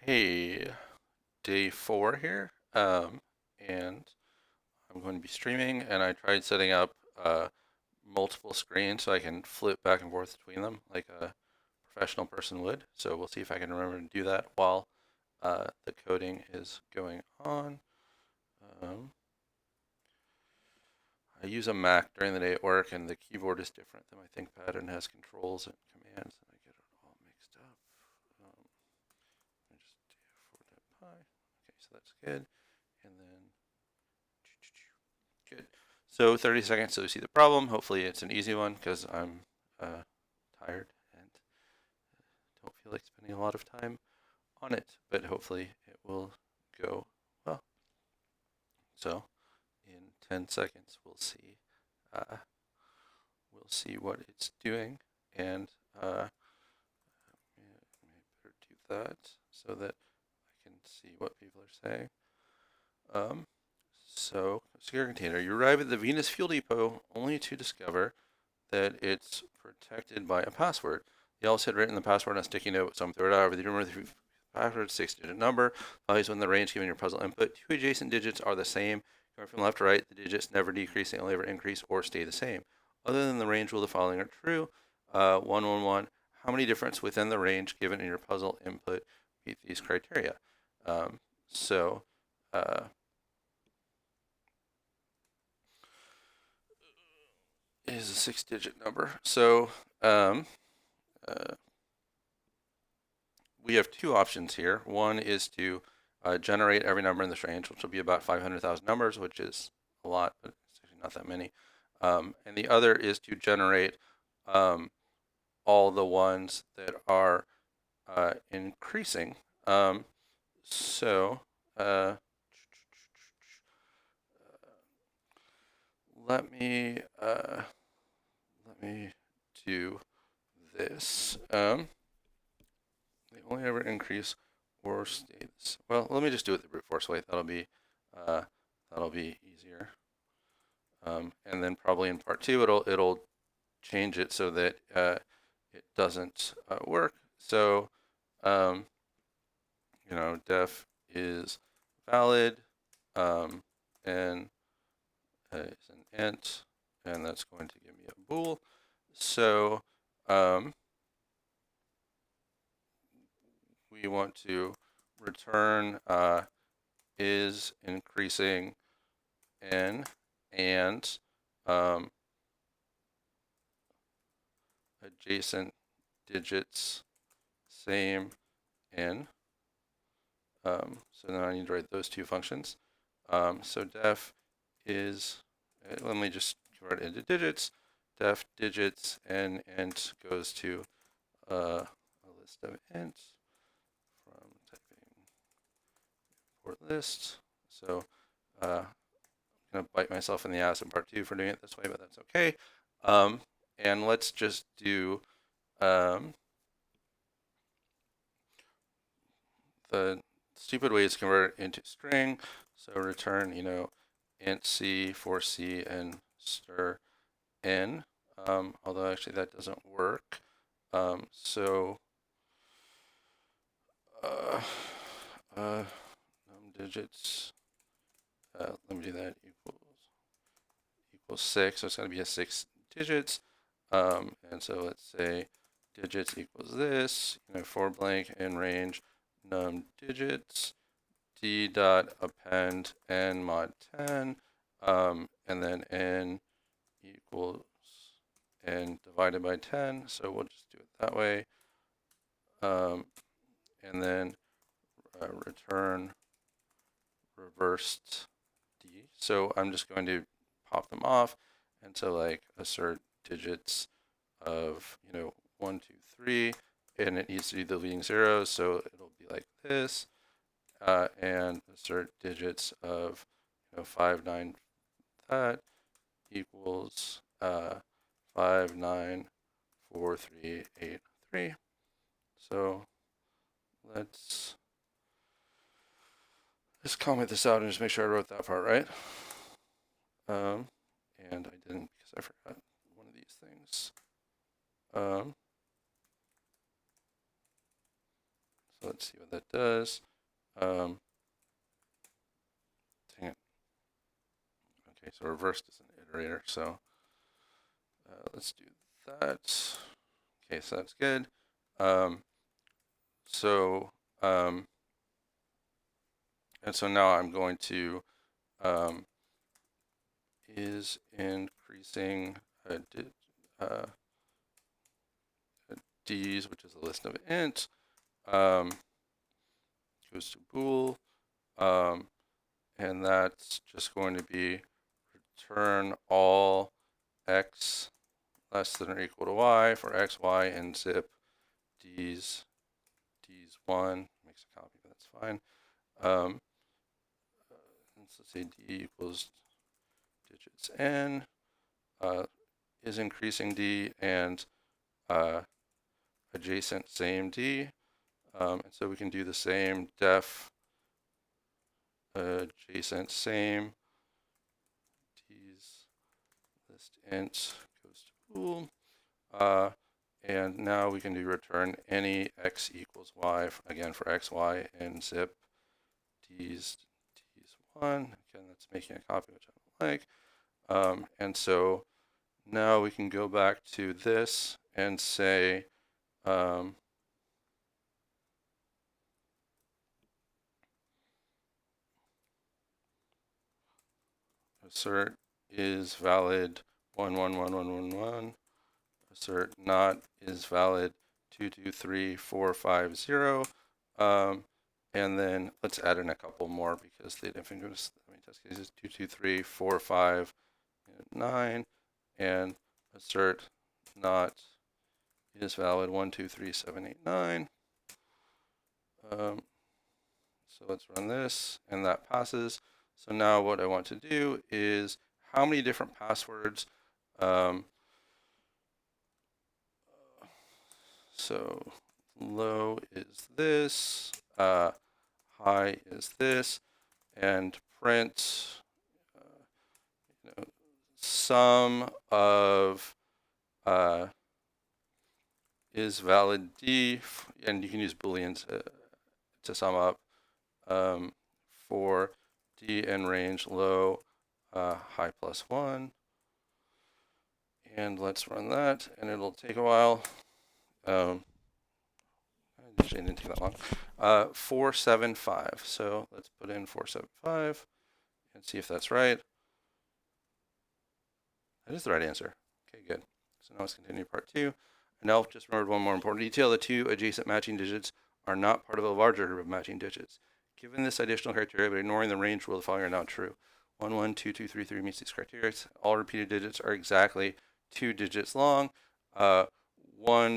Hey, day 4 here, and I'm going to be streaming, and I tried setting up multiple screens so I can flip back and forth between them like a professional person would. So we'll see if I can remember to do that while the coding is going on. Um, I use a Mac during the day at work, and the keyboard is different than my ThinkPad and has controls and commands, and I get it all mixed up. Let me just do forward pi. Okay, so that's good. And then good. So 30 seconds to see the problem. Hopefully it's an easy one because I'm tired and don't feel like spending a lot of time on it, but hopefully it will go well. So in 10 seconds we'll see what it's doing, and better do that so that I can see what people are saying. So secure container. You arrive at the Venus Fuel Depot only to discover that it's protected by a password. The Ellis had written the password on a sticky note, so I'm throw it out over the remember the password, 6-digit number. Values within the range given your puzzle input. Two adjacent digits are the same. Going from left to right, the digits never decrease, they only ever increase or stay the same. Other than the range rule, the following are true. 111. How many difference within the range given in your puzzle input meet these criteria? So is a 6-digit number. So we have two options here. One is to generate every number in this range, which will be about 500,000 numbers, which is a lot, but it's actually not that many. And the other is to generate all the ones that are increasing. So let me do this. They only ever increase or stay. Well, let me just do it the brute force way. That'll be easier. And then probably in part 2, it'll change it so that it doesn't work. So def is valid, and is an int, and that's going to give me a bool. So we want to return is increasing n and adjacent digits same n. So now I need to write those two functions. So def is, let me just convert it into digits. Def digits and int goes to a list of ints from typing import list. So I'm going to bite myself in the ass in part 2 for doing it this way, but that's okay. And let's just do the stupid way is convert it into string. So return, int c for c and stir n. Although actually that doesn't work. So num digits. Let me do that. Equals 6. So it's going to be a 6 digits. And so let's say digits equals this. For blank in range num digits d dot append n mod 10, and then n equals n divided by 10. So we'll just do it that way, and then return reversed d. So I'm just going to pop them off, and so like assert digits of 1, 2, 3, and it needs to be the leading zeros, so it'll be like this. And assert digits of 5, 9, that equals 5, 9, 4, 3, 8, 3. So let's just comment this out and just make sure I wrote that part right. And I didn't because I forgot one of these things. So let's see what that does. Dang it. Okay, so reversed is an iterator. So let's do that. Okay, so that's good. So and so now I'm going to is increasing D's, which is a list of int, goes to bool, and that's just going to be return all x less than or equal to y for x, y, and zip D's 1 makes a copy, but that's fine. Let's say D equals digits n is increasing D and adjacent same D. And so we can do the same def adjacent same D's list int goes to bool. And now we can do return any x equals y, again for x, y, and zip D's 1. Again, that's making a copy, which I don't like. And so now we can go back to this and say, assert is valid 111111. Assert not is valid 223450. And then let's add in a couple more because they didn't test cases 223459 and assert not is valid 123789. So let's run this and that passes. So now what I want to do is how many different passwords. So low is this, high is this, and print sum of is valid D, and you can use booleans to sum up for D in range low, high plus 1. And let's run that, and it'll take a while. Actually, it didn't take that long. 475. So let's put in 475 and see if that's right. That is the right answer. Okay, good. So now let's continue part 2. And now just remembered one more important detail. The two adjacent matching digits are not part of a larger group of matching digits. Given this additional criteria, but ignoring the range rule, the following are not true. 1, 1, 2, 2, 3, 3 meets these criteria. All repeated digits are exactly 2 digits long. 1,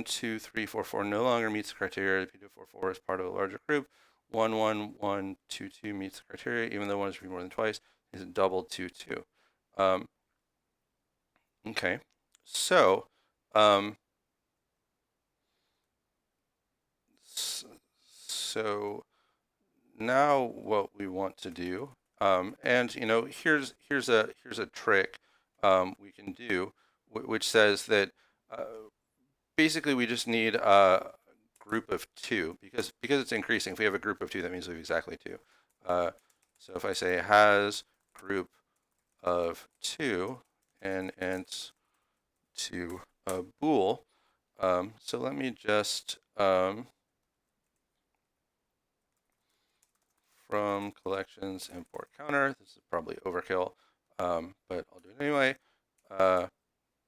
2, 3, 4, 4 no longer meets the criteria. Repeated 4, 4 is part of a larger group. 1, 1, 1, 2, 2 meets the criteria, even though 1 is repeated more than twice. Is double 2, 2. Okay, so so now what we want to do, and you know, here's a trick we can do, which says that basically we just need a group of 2 because it's increasing. If we have a group of 2, that means we have exactly 2. So if I say has group of 2 and to a bool, so let me just from collections import counter. This is probably overkill, but I'll do it anyway.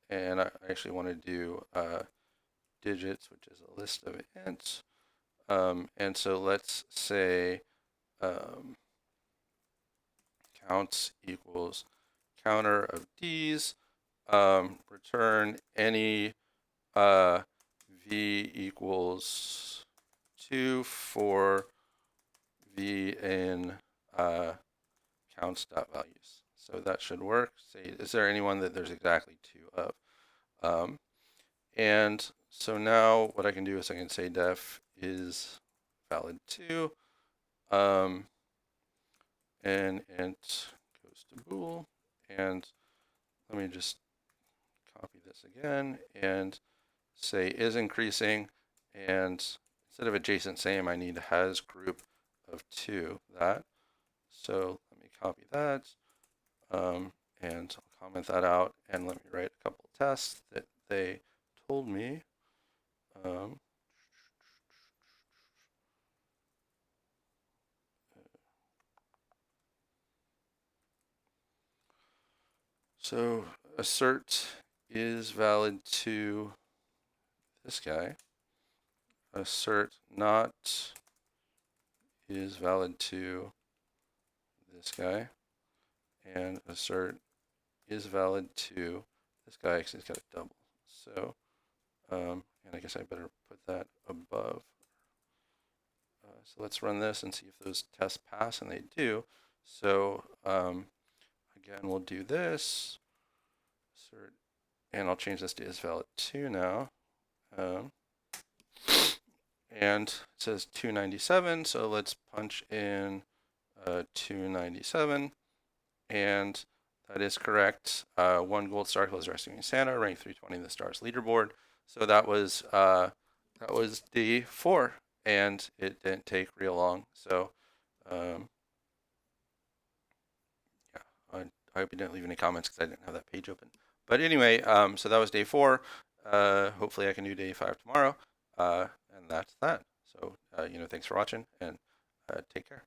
And I actually want to do digits, which is a list of ints. And so let's say counts equals counter of D's. Return any V equals 2 for V in counts.values. So that should work. Say, is there anyone that there's exactly 2 of? And so now what I can do is I can say def is valid 2. And int goes to bool. And let me just copy this again and say is increasing, and it's instead of adjacent same, I need has group of 2, that. So let me copy that, and I'll comment that out, and let me write a couple of tests that they told me. So assert is valid to this guy. Assert not is valid to this guy. And assert is valid to this guy because he's got a double. So, and I guess I better put that above. So let's run this and see if those tests pass, and they do. So again, we'll do this. Assert, and I'll change this to is valid 2 now. And it says 297, so let's punch in 297, and that is correct. 1 gold star, close resting Santa, rank 320 in the stars leaderboard. So that was day 4, and it didn't take real long. So yeah, I hope you didn't leave any comments because I didn't have that page open. But anyway, so that was day 4. Hopefully I can do day 5 tomorrow. And that's that. So, thanks for watching, and take care.